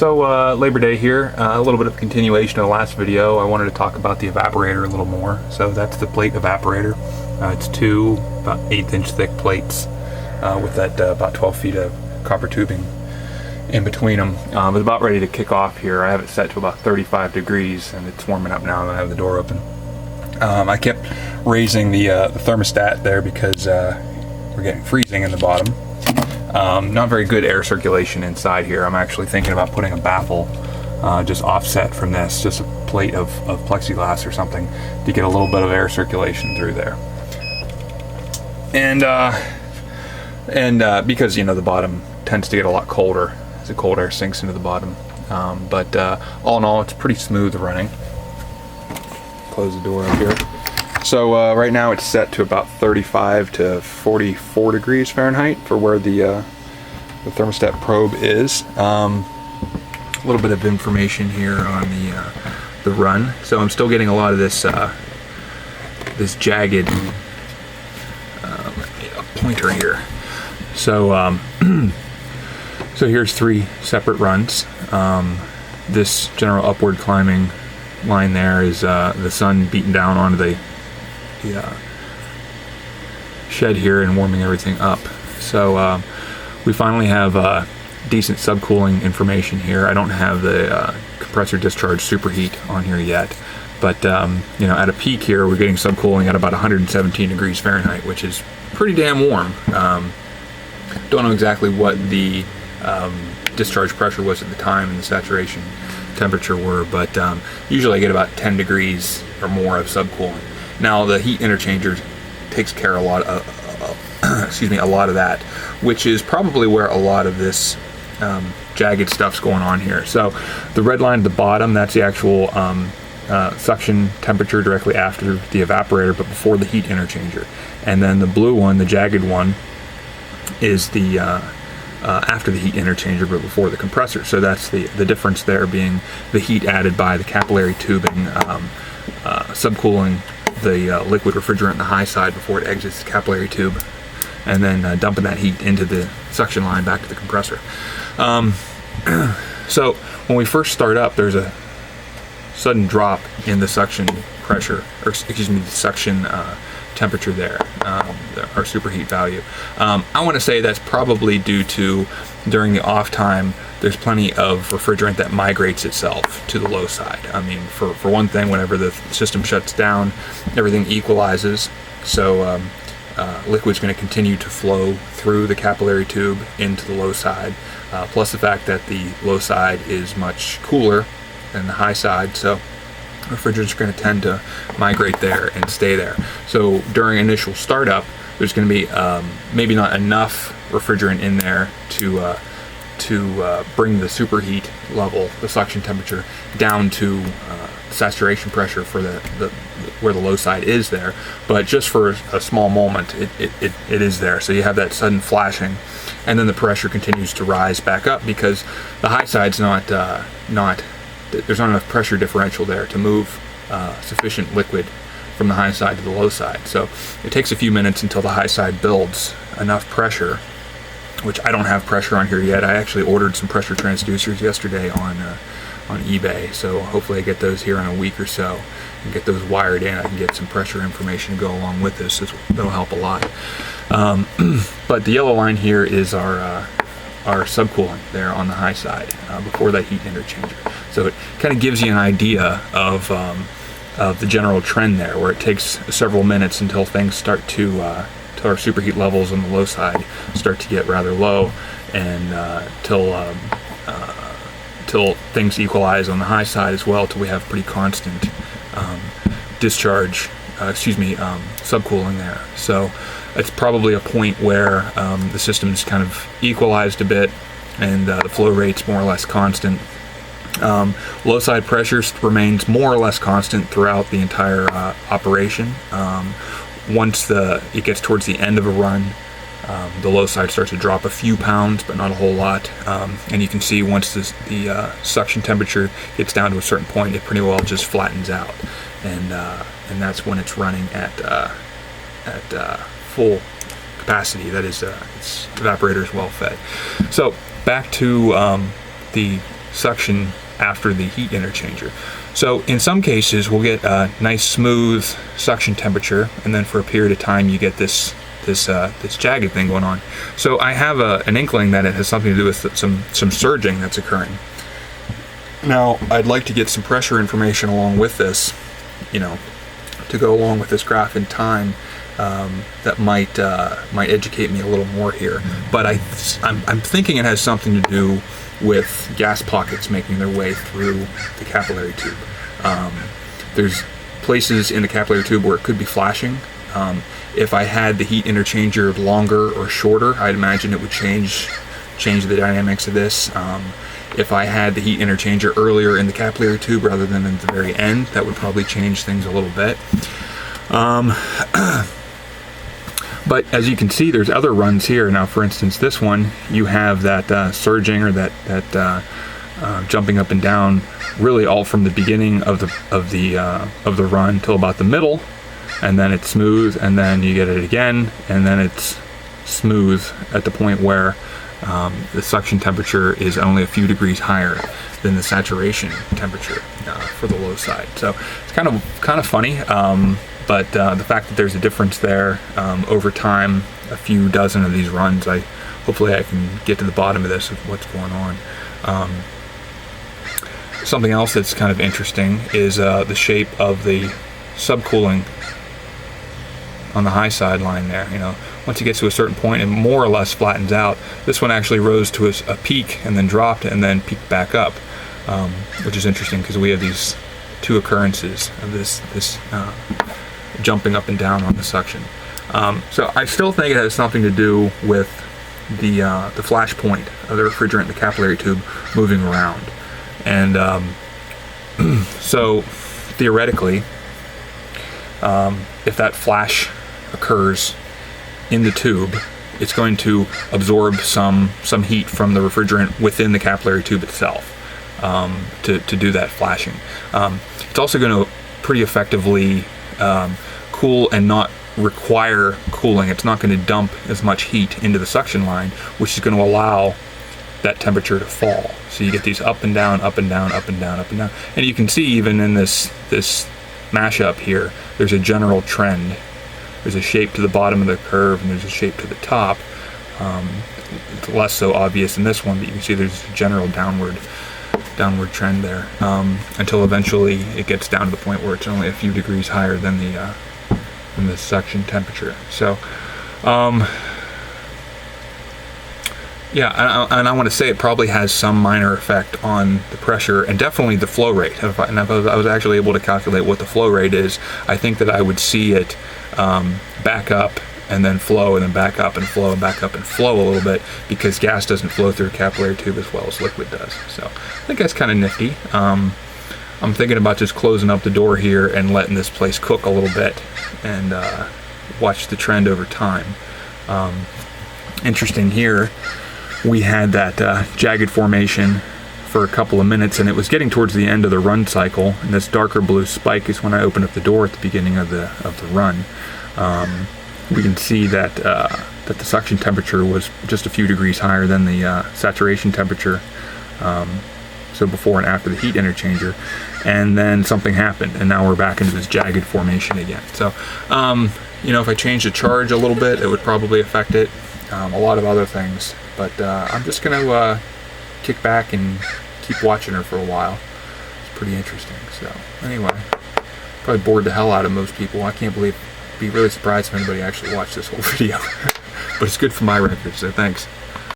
Labor Day here, a little bit of continuation of the last video. I wanted to talk about the evaporator a little more. So that's the plate evaporator. It's two about 1/8 inch thick plates with that about 12 feet of copper tubing in between them. It's about ready to kick off here. I have it set to about 35 degrees and it's warming up now and I have the door open. I kept raising the thermostat there because we're getting freezing in the bottom. Not very good air circulation inside here. I'm actually thinking about putting a baffle just offset from this, just a plate of plexiglass or something to get a little bit of air circulation through there. And because, you know, the bottom tends to get a lot colder as the cold air sinks into the bottom. But all in all, it's pretty smooth running. Close the door up here. So right now it's set to about 35 to 44 degrees Fahrenheit for where the thermostat probe is. A little bit of information here on the run. So I'm still getting a lot of this this jagged pointer here. So so here's 3 separate runs. This general upward climbing line there is the sun beating down onto the shed here and warming everything up. So we finally have decent subcooling information here. I don't have the compressor discharge superheat on here yet, but you know, at a peak here we're getting subcooling at about 117 degrees Fahrenheit, which is pretty damn warm. Don't know exactly what the discharge pressure was at the time and the saturation temperature were, but usually I get about 10 degrees or more of subcooling. Now the heat interchanger takes care of a lot of a lot of that, which is probably where a lot of this jagged stuff's going on here. So the red line at the bottom, that's the actual suction temperature directly after the evaporator but before the heat interchanger, and then the blue one, the jagged one, is the after the heat interchanger but before the compressor. So that's the difference there, being the heat added by the capillary tubing subcooling the liquid refrigerant in the high side before it exits the capillary tube, and then dumping that heat into the suction line back to the compressor. So when we first start up, there's a sudden drop in the suction pressure, or excuse me, the suction temperature there, our superheat value. I want to say that's probably due to, during the off time, there's plenty of refrigerant that migrates itself to the low side. I mean, for one thing, whenever the system shuts down, everything equalizes, so liquid's going to continue to flow through the capillary tube into the low side, plus the fact that the low side is much cooler than the high side, so refrigerants are going to tend to migrate there and stay there. So during initial startup, there's going to be maybe not enough refrigerant in there to bring the superheat level, the suction temperature, down to saturation pressure for the where the low side is there. But just for a small moment, it is there. So you have that sudden flashing, and then the pressure continues to rise back up because the high side's not there's not enough pressure differential there to move sufficient liquid from the high side to the low side. So it takes a few minutes until the high side builds enough pressure, which I don't have pressure on here yet. I actually ordered some pressure transducers yesterday on eBay, so hopefully I get those here in a week or so and get those wired in. I can get some pressure information to go along with this. That'll help a lot. But the yellow line here is our subcooling there on the high side before that heat interchanger. So it kind of gives you an idea of the general trend there, where it takes several minutes until things start to our superheat levels on the low side start to get rather low, and till things equalize on the high side as well, till we have pretty constant subcooling there. So it's probably a point where the system's kind of equalized a bit, and the flow rate's more or less constant. Low side pressure remains more or less constant throughout the entire operation. Once it gets towards the end of a run, the low side starts to drop a few pounds, but not a whole lot. And you can see once the suction temperature gets down to a certain point, it pretty well just flattens out, and that's when it's running at full capacity. That is, its evaporator is well fed. So back to the suction after the heat interchanger. So in some cases we'll get a nice smooth suction temperature, and then for a period of time you get this jagged thing going on. So I have an inkling that it has something to do with some surging that's occurring. Now I'd like to get some pressure information along with this, to go along with this graph in time, that might educate me a little more here. But I'm thinking it has something to do with gas pockets making their way through the capillary tube. There's places in the capillary tube where it could be flashing. If I had the heat interchanger longer or shorter, I'd imagine it would change the dynamics of this. If I had the heat interchanger earlier in the capillary tube rather than at the very end, that would probably change things a little bit. But as you can see, there's other runs here. Now, for instance, this one, you have that surging, or that jumping up and down, really all from the beginning of the run till about the middle, and then it's smooth, and then you get it again, and then it's smooth at the point where the suction temperature is only a few degrees higher than the saturation temperature for the low side. So it's kind of funny, but the fact that there's a difference there over time, a few dozen of these runs, hopefully I can get to the bottom of this, of what's going on. Something else that's kind of interesting is the shape of the subcooling on the high side line there. Once it gets to a certain point, it more or less flattens out. This one actually rose to a peak and then dropped and then peaked back up, which is interesting because we have these two occurrences of this jumping up and down on the suction. So I still think it has something to do with the flash point of the refrigerant in the capillary tube moving around. And so theoretically, if that flash occurs in the tube, it's going to absorb some heat from the refrigerant within the capillary tube itself to do that flashing. It's also going to pretty effectively cool and not require cooling. It's not going to dump as much heat into the suction line, which is going to allow that temperature to fall. So you get these up and down, up and down, up and down, up and down. And you can see even in this mashup here, there's a general trend. There's a shape to the bottom of the curve, and there's a shape to the top. It's less so obvious in this one, but you can see there's a general downward trend there, until eventually it gets down to the point where it's only a few degrees higher than the suction temperature. So yeah, and I want to say it probably has some minor effect on the pressure and definitely the flow rate. If I was actually able to calculate what the flow rate is, I think that I would see it back up and then flow, and then back up and flow, and back up and flow a little bit, because gas doesn't flow through a capillary tube as well as liquid does. So I think that's kind of nifty. I'm thinking about just closing up the door here and letting this place cook a little bit and watch the trend over time. Interesting here, we had that jagged formation for a couple of minutes, and it was getting towards the end of the run cycle, and this darker blue spike is when I opened up the door at the beginning of the run. We can see that the suction temperature was just a few degrees higher than the saturation temperature, so before and after the heat interchanger, and then something happened, and now we're back into this jagged formation again. So if I change the charge a little bit, it would probably affect it, a lot of other things, but I'm just going to kick back and keep watching her for a while. It's pretty interesting. So anyway, probably bored the hell out of most people. I can't believe, be really surprised if anybody actually watched this whole video. But it's good for my record, so thanks.